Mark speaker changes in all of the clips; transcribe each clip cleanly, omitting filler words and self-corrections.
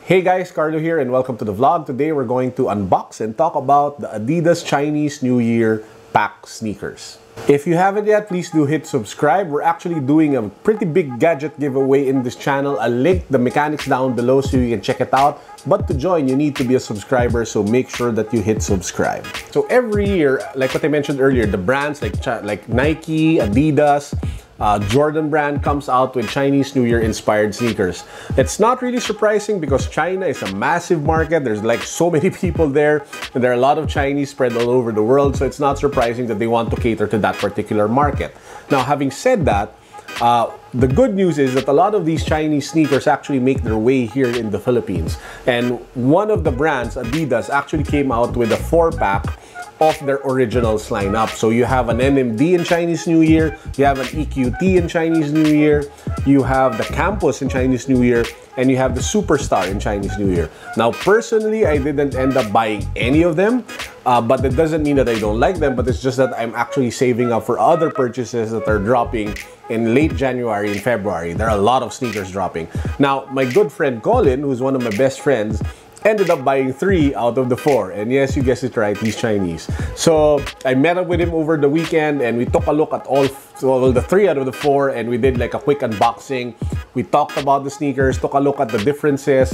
Speaker 1: Hey guys, Carlo here and welcome to the vlog. Today we're going to unbox and talk about the Adidas Chinese New Year pack sneakers. If you haven't yet, please do hit subscribe. We're actually doing a pretty big gadget giveaway in this channel. I'll link the mechanics down below so you can check it out. But to join, you need to be a subscriber, so make sure that you hit subscribe. So every year, like what I mentioned earlier, the brands like Nike, Adidas, Jordan brand comes out with Chinese New Year inspired sneakers. It's not really surprising because China is a massive market. There's like so many people there and there are a lot of Chinese spread all over the world, so it's not surprising that they want to cater to that particular market. Now, having said that, the good news is that a lot of these Chinese sneakers actually make their way here in the Philippines. And one of the brands, Adidas, actually came out with a 4-pack of their originals lineup. So you have an NMD in Chinese New Year, you have an EQT in Chinese New Year, you have the Campus in Chinese New Year, and you have the Superstar in Chinese New Year. Now, personally, I didn't end up buying any of them, but that doesn't mean that I don't like them, but it's just that I'm actually saving up for other purchases that are dropping in late January and February. There are a lot of sneakers dropping. Now, my good friend Colin, who's one of my best friends, ended up buying 3 out of the 4, and yes, you guessed it right, he's Chinese. So I met up with him over the weekend and we took a look at all the 3 out of the 4 and we did like a quick unboxing. We talked about the sneakers, took a look at the differences,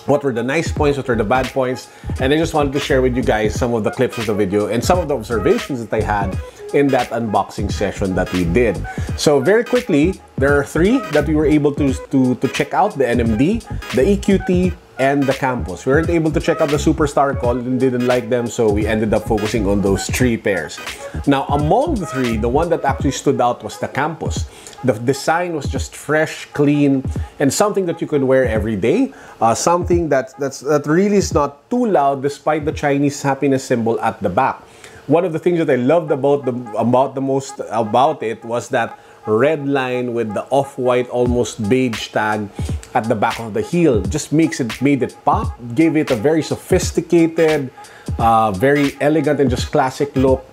Speaker 1: what were the nice points, what were the bad points, and I just wanted to share with you guys some of the clips of the video and some of the observations that I had in that unboxing session that we did. So very quickly, there are 3 that we were able to check out: the NMD, the EQT, and the Campus. We weren't able to check out the Superstar. Colin didn't like them, so we ended up focusing on those 3 pairs. Now, among the 3, the one that actually stood out was the Campus. The design was just fresh, clean, and something that you could wear every day. Something that really is not too loud despite the Chinese happiness symbol at the back. One of the things that I loved about it was that red line with the off-white, almost beige tag at the back of the heel. Just made it pop, gave it a very sophisticated, very elegant and just classic look.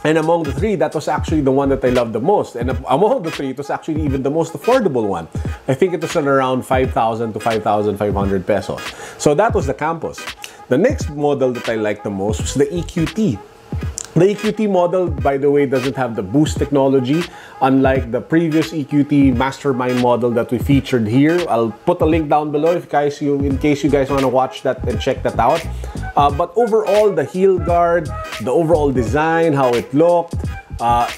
Speaker 1: And among the 3, that was actually the one that I loved the most. And among the 3, it was actually even the most affordable one. I think it was around 5,000 to 5,500 pesos. So that was the Campus. The next model that I liked the most was the EQT. The EQT model, by the way, doesn't have the boost technology, unlike the previous EQT Mastermind model that we featured here. I'll put a link down below in case you guys want to watch that and check that out. But overall, the heel guard, the overall design, how it looked,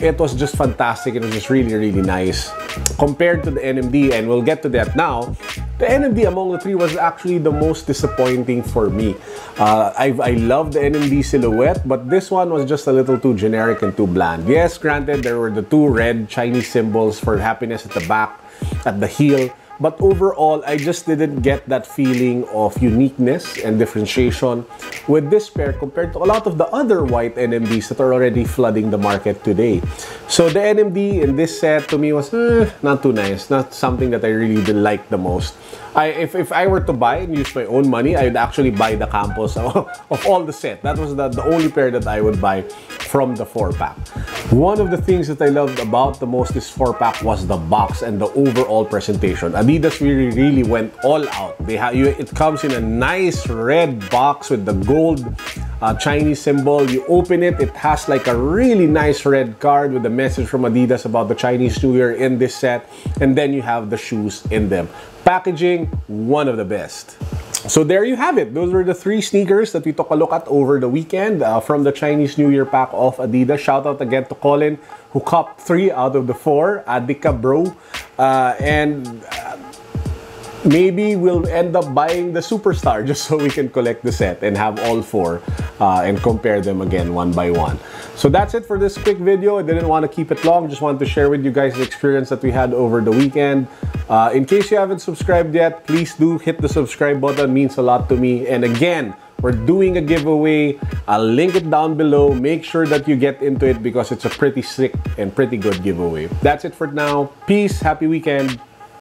Speaker 1: it was just fantastic. It was just really, really nice. Compared to the NMD, and we'll get to that now, the NMD among the 3 was actually the most disappointing for me. I love the NMD silhouette, but this one was just a little too generic and too bland. Yes, granted, there were the 2 red Chinese symbols for happiness at the back, at the heel, but overall, I just didn't get that feeling of uniqueness and differentiation with this pair compared to a lot of the other white NMDs that are already flooding the market today. So the NMD in this set to me was not too nice, not something that I really did like the most. If I were to buy and use my own money, I would actually buy the Campus of all the set. That was the only pair that I would buy from the 4-pack. One of the things that I loved about the most this 4-pack was the box and the overall presentation. Adidas really went all out. It comes in a nice red box with the gold Chinese symbol. You open it, it has like a really nice red card with a message from Adidas about the Chinese New Year in this set, and then you have the shoes in them. Packaging, one of the best. So there you have it. Those were the 3 sneakers that we took a look at over the weekend from the Chinese New Year pack of Adidas. Shout out again to Colin, who copped 3 out of the 4. Adika bro. Maybe we'll end up buying the Superstar just so we can collect the set and have all 4 and compare them again one by one. So that's it for this quick video. I didn't want to keep it long. Just wanted to share with you guys the experience that we had over the weekend. In case you haven't subscribed yet, please do hit the subscribe button. It means a lot to me. And again, we're doing a giveaway. I'll link it down below. Make sure that you get into it because it's a pretty sick and pretty good giveaway. That's it for now. Peace. Happy weekend.